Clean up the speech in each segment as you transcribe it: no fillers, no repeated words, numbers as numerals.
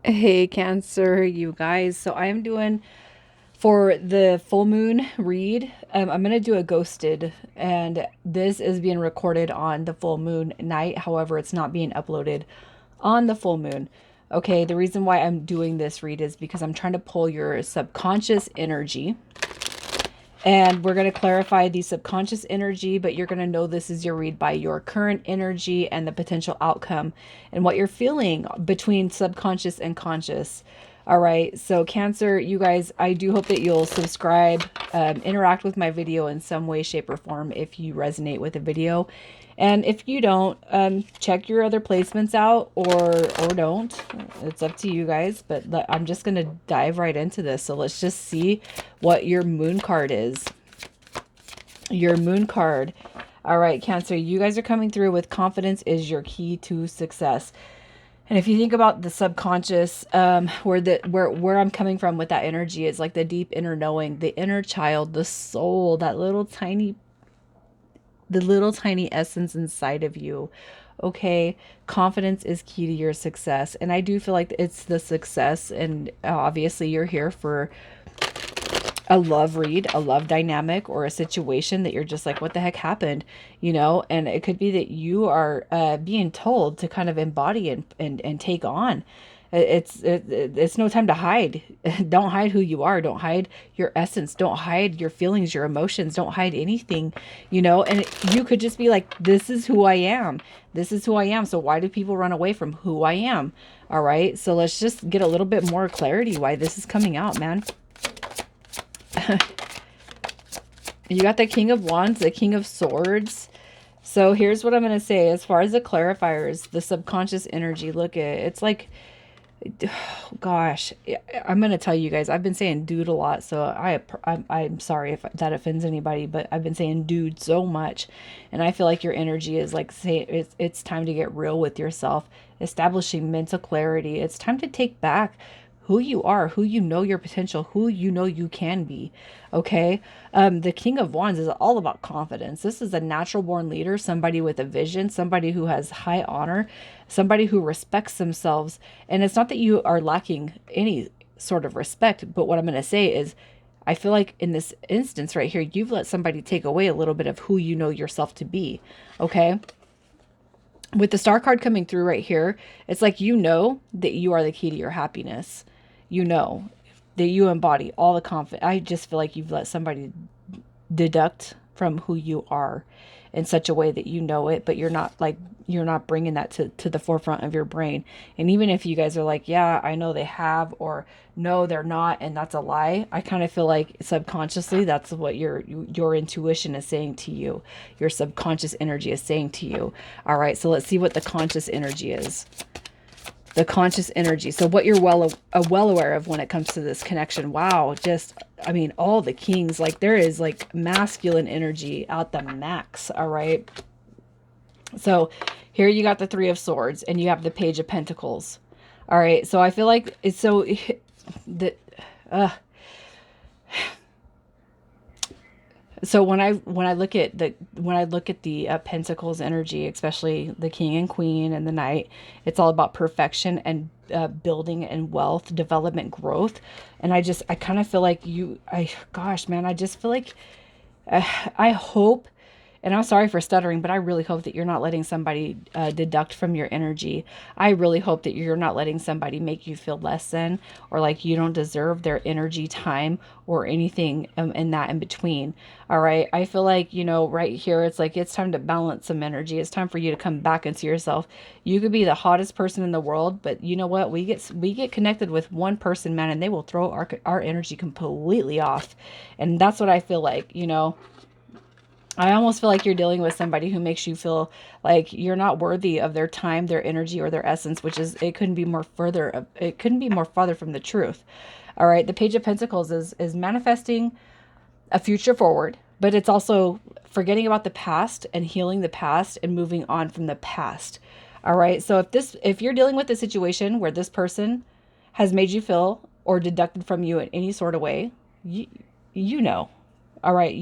Hey, Cancer, you guys. So I am doing for the full moon read. I'm going to do a ghosted, and this is being recorded on the full moon night. However, it's not being uploaded on the full moon. Okay, the reason why I'm doing this read is because I'm trying to pull your subconscious energy. And we're going to clarify the subconscious energy, but you're going to know this is your read by your current energy and the potential outcome and what you're feeling between subconscious and conscious. All right. So, Cancer, you guys, I do hope that you'll subscribe, interact with my video in some way, shape, or form if you resonate with the video. And if you don't, check your other placements out or don't. It's up to you guys. But I'm just gonna dive right into this. So let's just see what your moon card is. Your moon card. All right, Cancer, you guys are coming through with confidence is your key to success. And if you think about the subconscious, where I'm coming from with that energy is like the deep inner knowing, the inner child, the soul, that little tiny essence inside of you. Okay, confidence is key to your success, and I do feel like it's the success. And obviously you're here for a love read, a love dynamic, or a situation that you're just like, what the heck happened, and it could be that you are being told to kind of embody and take on. It's no time to hide. Don't hide who you are. Don't hide your essence. Don't hide your feelings, your emotions. Don't hide anything, and you could just be like, this is who I am. This is who I am. So why do people run away from who I am? All right, so let's just get a little bit more clarity why this is coming out, man. You got the King of Wands, the King of Swords. So here's what I'm going to say. As far as the clarifiers, the subconscious energy, look at it's like, oh, gosh, I'm going to tell you guys, I've been saying dude a lot. So I'm sorry if that offends anybody, but I've been saying dude so much. And I feel like your energy is like, say, it's time to get real with yourself, establishing mental clarity. It's time to take back who you are, who you know your potential, who you know you can be. Okay. The King of Wands is all about confidence. This is a natural born leader, somebody with a vision, somebody who has high honor, somebody who respects themselves. And it's not that you are lacking any sort of respect, but what I'm going to say is, I feel like in this instance right here, you've let somebody take away a little bit of who you know yourself to be. Okay. With the star card coming through right here, it's like, that you are the key to your happiness. You know that you embody all the confidence. I just feel like you've let somebody deduct from who you are in such a way that you know it, but you're not bringing that to the forefront of your brain. And even if you guys are like, yeah, I know they have, or no, they're not, and that's a lie, I kind of feel like subconsciously that's what your intuition is saying to you. Your subconscious energy is saying to you. All right, so let's see what the conscious energy is. The conscious energy. So what you're well aware of when it comes to this connection. Wow, just, I mean, all the kings, like there is like masculine energy out the max. All right. So here you got the Three of Swords and you have the Page of Pentacles. All right. So I feel like it's so that so when I look at the Pentacles energy, especially the King and Queen and the Knight, it's all about perfection and building and wealth, development, growth. And I kind of feel like gosh, man, I just feel like I hope, and I'm sorry for stuttering, but I really hope that you're not letting somebody deduct from your energy. I really hope that you're not letting somebody make you feel less than, or like you don't deserve their energy, time, or anything in that in between. All right. I feel like, right here, it's like it's time to balance some energy. It's time for you to come back into yourself. You could be the hottest person in the world, but you know what? We get connected with one person, man, and they will throw our energy completely off. And that's what I feel like, I almost feel like you're dealing with somebody who makes you feel like you're not worthy of their time, their energy, or their essence, which is, it couldn't be more farther from the truth. All right. The Page of Pentacles is manifesting a future forward, but it's also forgetting about the past and healing the past and moving on from the past. All right. So if you're dealing with a situation where this person has made you feel or deducted from you in any sort of way, you know, all right,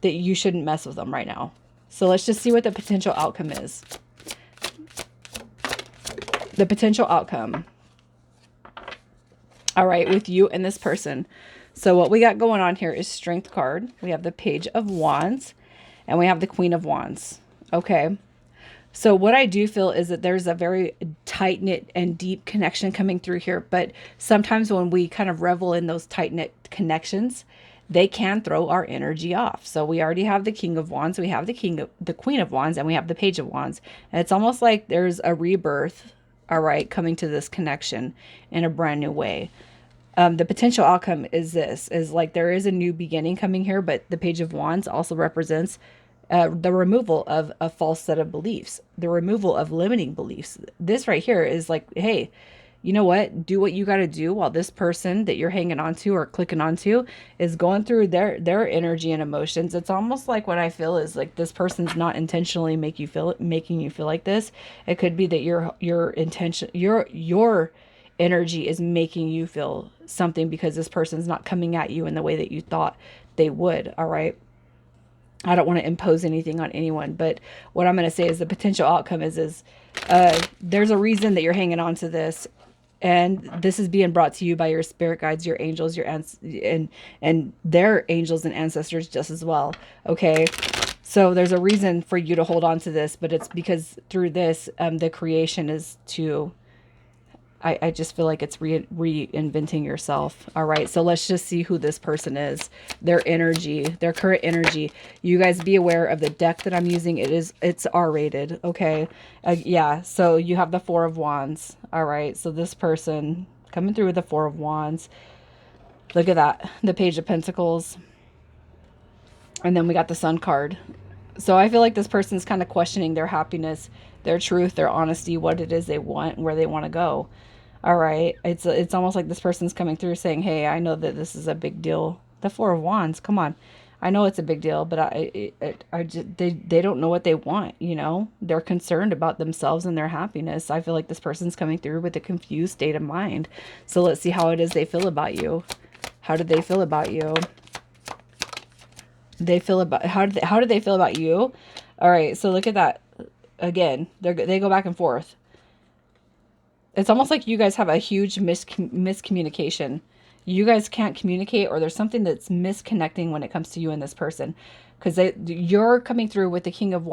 that you shouldn't mess with them right now. So let's just see what the potential outcome is. The potential outcome. All right, with you and this person. So what we got going on here is Strength card. We have the Page of Wands, and we have the Queen of Wands. Okay. So what I do feel is that there's a very tight-knit and deep connection coming through here. But sometimes when we kind of revel in those tight-knit connections, they can throw our energy off. So we already have the King of Wands, we have the Queen of Wands, and we have the Page of Wands. And it's almost like there's a rebirth, all right, coming to this connection in a brand new way. The potential outcome is this, is like there is a new beginning coming here, but the Page of Wands also represents the removal of a false set of beliefs, the removal of limiting beliefs. This right here is like, hey, you know what? Do what you got to do while this person that you're hanging on to or clicking onto is going through their energy and emotions. It's almost like what I feel is like this person's not intentionally making you feel like this. It could be that your energy is making you feel something because this person's not coming at you in the way that you thought they would. All right. I don't want to impose anything on anyone, but what I'm going to say is the potential outcome is there's a reason that you're hanging on to this, and this is being brought to you by your spirit guides, your angels, and their angels and ancestors just as well. Okay. So there's a reason for you to hold on to this, but it's because through this, the creation is to, I just feel like it's reinventing yourself. All right. So let's just see who this person is, their energy, their current energy. You guys be aware of the deck that I'm using. It's R-rated. Okay. Yeah. So you have the Four of Wands. All right. So this person coming through with the Four of Wands. Look at that. The Page of Pentacles. And then we got the Sun card. So I feel like this person's kind of questioning their happiness, their truth, their honesty, what it is they want, where they want to go. All right. It's almost like this person's coming through saying, hey, I know that this is a big deal. The Four of Wands, come on. I know it's a big deal, but they don't know what they want, you know? They're concerned about themselves and their happiness. I feel like this person's coming through with a confused state of mind. So let's see how it is they feel about you. How do they feel about you? How do they feel about you? All right, so look at that. Again, they go back and forth. It's almost like you guys have a huge miscommunication. You guys can't communicate, or there's something that's misconnecting when it comes to you and this person, because you're coming through with the King of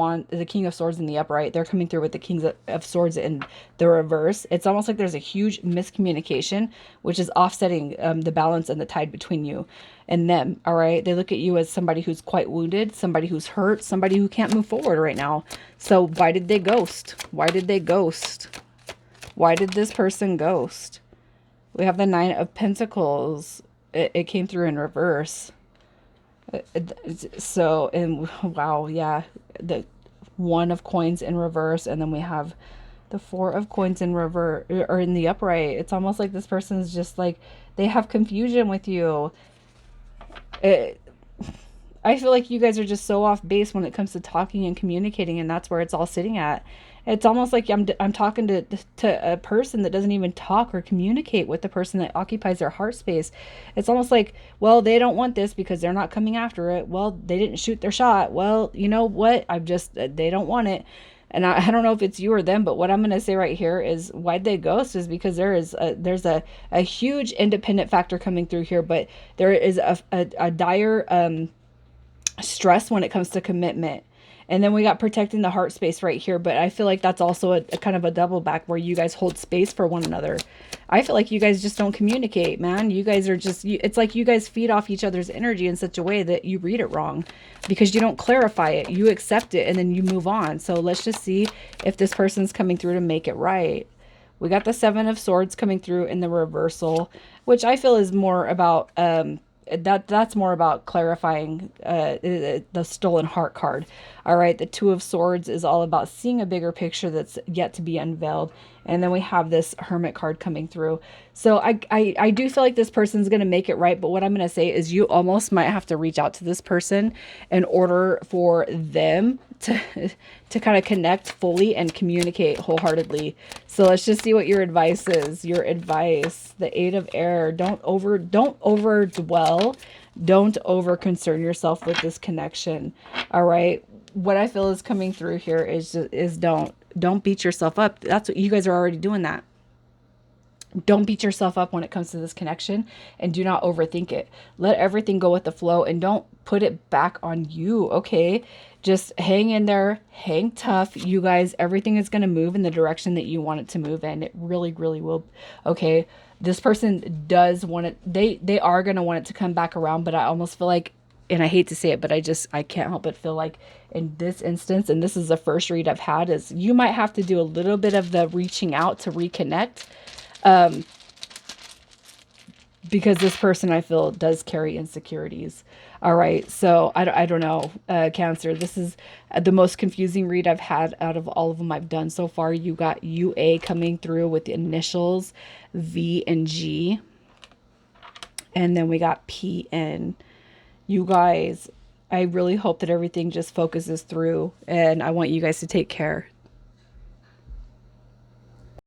Swords in the upright. They're coming through with the King of Swords in the reverse. It's almost like there's a huge miscommunication, which is offsetting the balance and the tide between you and them. All right. They look at you as somebody who's quite wounded, somebody who's hurt, somebody who can't move forward right now. So why did they ghost? Why did they ghost? Why did this person ghost? We have the Nine of Pentacles. It came through in reverse. So, and wow, yeah. The One of Coins in reverse. And then we have the Four of Coins in reverse, or in the upright. It's almost like this person is just like, they have confusion with you. I feel like you guys are just so off base when it comes to talking and communicating, and that's where it's all sitting at. It's almost like I'm talking to a person that doesn't even talk or communicate with the person that occupies their heart space. It's almost like, well, they don't want this because they're not coming after it. Well, they didn't shoot their shot. Well, you know what? They don't want it. And I don't know if it's you or them, but what I'm going to say right here is why'd they ghost is because there's a huge independent factor coming through here, but there is a dire stress when it comes to commitment. And then we got protecting the heart space right here. But I feel like that's also a kind of a double back where you guys hold space for one another. I feel like you guys just don't communicate, man. You guys are just, it's like you guys feed off each other's energy in such a way that you read it wrong because you don't clarify it. You accept it and then you move on. So let's just see if this person's coming through to make it right. We got the Seven of Swords coming through in the reversal, which I feel is more about, that's more about clarifying the stolen heart card. All right, the Two of Swords is all about seeing a bigger picture that's yet to be unveiled. And then we have this Hermit card coming through. So I do feel like this person's going to make it right. But what I'm going to say is you almost might have to reach out to this person in order for them to kind of connect fully and communicate wholeheartedly. So let's just see what your advice is. Your advice, the Eight of Air. Don't over dwell. Don't over concern yourself with this connection. All right. What I feel is coming through here is don't beat yourself up. That's what you guys are already doing that. Don't beat yourself up when it comes to this connection, and do not overthink it. Let everything go with the flow and don't put it back on you, okay? Just hang in there, hang tough. You guys, everything is going to move in the direction that you want it to move in. It really, really will. Okay? This person does want it. They are going to want it to come back around, but I almost feel like, and I hate to say it, but I can't help but feel like in this instance, and this is the first read I've had, is you might have to do a little bit of the reaching out to reconnect, because this person I feel does carry insecurities. All right. So I don't know, Cancer. This is the most confusing read I've had out of all of them I've done so far. You got UA coming through with the initials V and G. And then we got PN. You guys, I really hope that everything just focuses through. And I want you guys to take care.